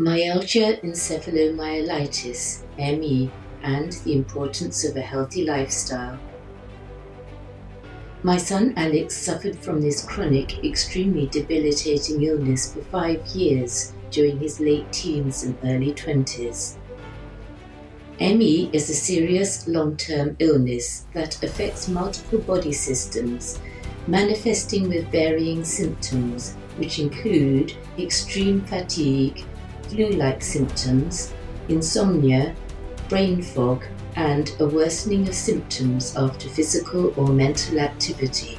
Myalgic Encephalomyelitis, ME, and the importance of a healthy lifestyle. My son Alex suffered from this chronic, extremely debilitating illness for 5 years during his late teens and early 20s. ME is a serious long-term illness that affects multiple body systems, manifesting with varying symptoms, which include extreme fatigue, flu-like symptoms, insomnia, brain fog, and a worsening of symptoms after physical or mental activity.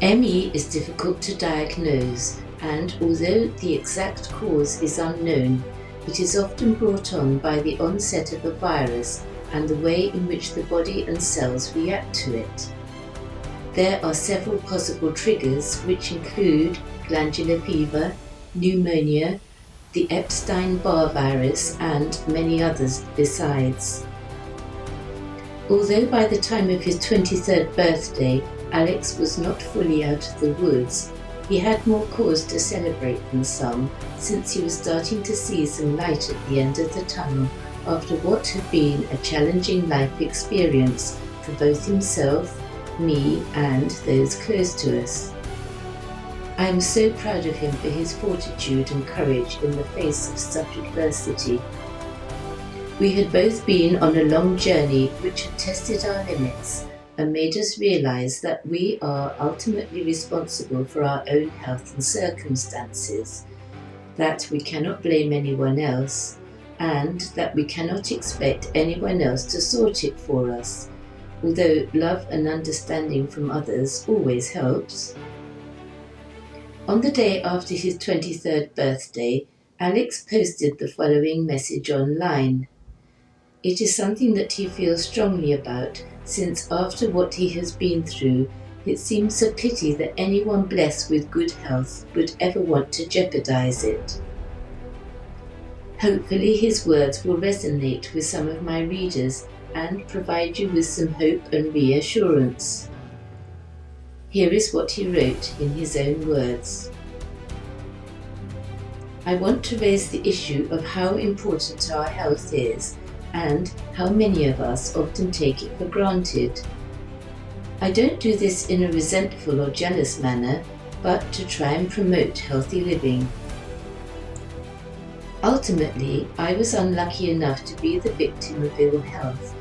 ME is difficult to diagnose, and although the exact cause is unknown, it is often brought on by the onset of a virus and the way in which the body and cells react to it. There are several possible triggers, which include glandular fever, pneumonia, the Epstein-Barr virus, and many others besides. Although by the time of his 23rd birthday, Alex was not fully out of the woods, he had more cause to celebrate than some, since he was starting to see some light at the end of the tunnel after what had been a challenging life experience for both himself, me, and those close to us. I am so proud of him for his fortitude and courage in the face of such adversity. We had both been on a long journey which had tested our limits and made us realize that we are ultimately responsible for our own health and circumstances, that we cannot blame anyone else, and that we cannot expect anyone else to sort it for us, although love and understanding from others always helps. On the day after his 23rd birthday, Alex posted the following message online. It is something that he feels strongly about, since after what he has been through, it seems a pity that anyone blessed with good health would ever want to jeopardize it. Hopefully his words will resonate with some of my readers and provide you with some hope and reassurance. Here is what he wrote in his own words. I want to raise the issue of how important our health is and how many of us often take it for granted. I don't do this in a resentful or jealous manner, but to try and promote healthy living. Ultimately, I was unlucky enough to be the victim of ill health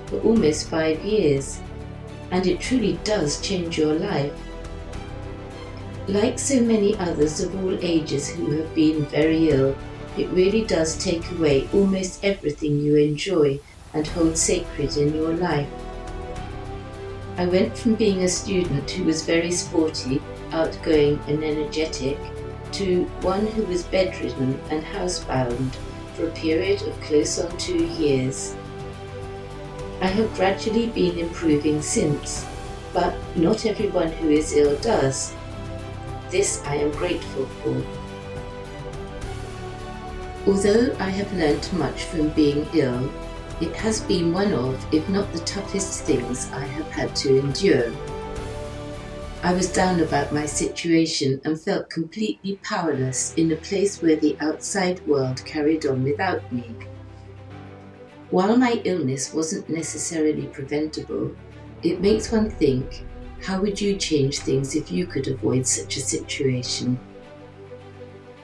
for almost 5 years, and it truly does change your life. Like so many others of all ages who have been very ill, it really does take away almost everything you enjoy and hold sacred in your life. I went from being a student who was very sporty, outgoing and energetic, to one who was bedridden and housebound for a period of close on 2 years. I have gradually been improving since, but not everyone who is ill does. This I am grateful for. Although I have learnt much from being ill, it has been one of, if not the toughest things I have had to endure. I was down about my situation and felt completely powerless in a place where the outside world carried on without me. While my illness wasn't necessarily preventable, it makes one think, how would you change things if you could avoid such a situation?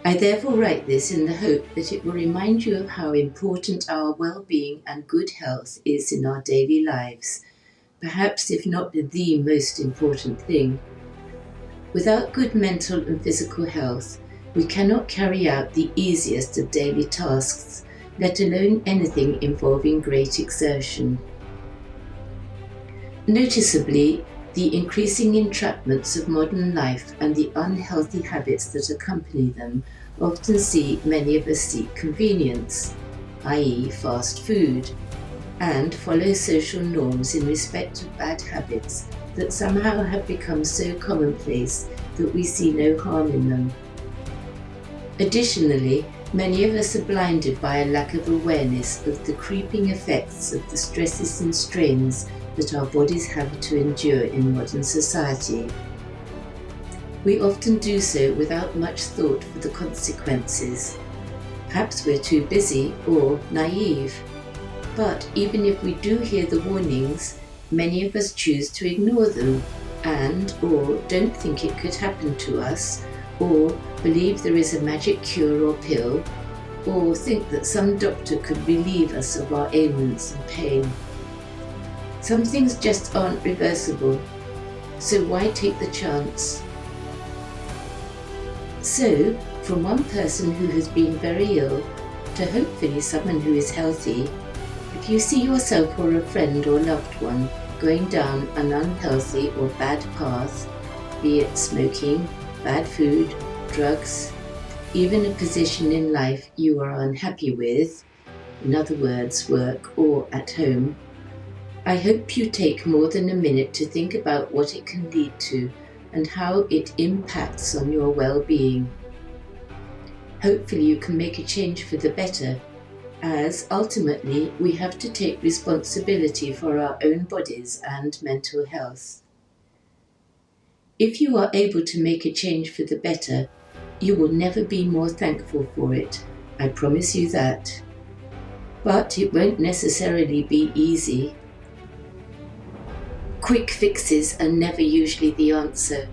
I therefore write this in the hope that it will remind you of how important our well-being and good health is in our daily lives, perhaps if not the most important thing. Without good mental and physical health, we cannot carry out the easiest of daily tasks, let alone anything involving great exertion. Noticeably, the increasing entrapments of modern life and the unhealthy habits that accompany them often see many of us seek convenience, i.e. fast food, and follow social norms in respect of bad habits that somehow have become so commonplace that we see no harm in them. Additionally, many of us are blinded by a lack of awareness of the creeping effects of the stresses and strains that our bodies have to endure in modern society. We often do so without much thought for the consequences, Perhaps we're too busy or naive. But even if we do hear the warnings, many of us choose to ignore them or don't think it could happen to us, or believe there is a magic cure or pill, or think that some doctor could relieve us of our ailments and pain. Some things just aren't reversible, so why take the chance? So, from one person who has been very ill to hopefully someone who is healthy, if you see yourself or a friend or loved one going down an unhealthy or bad path, be it smoking, bad food, drugs, even a position in life you are unhappy with, in other words, work or at home, I hope you take more than a minute to think about what it can lead to and how it impacts on your well-being. Hopefully you can make a change for the better, as ultimately we have to take responsibility for our own bodies and mental health. If you are able to make a change for the better, you will never be more thankful for it, I promise you that. But it won't necessarily be easy. Quick fixes are never usually the answer.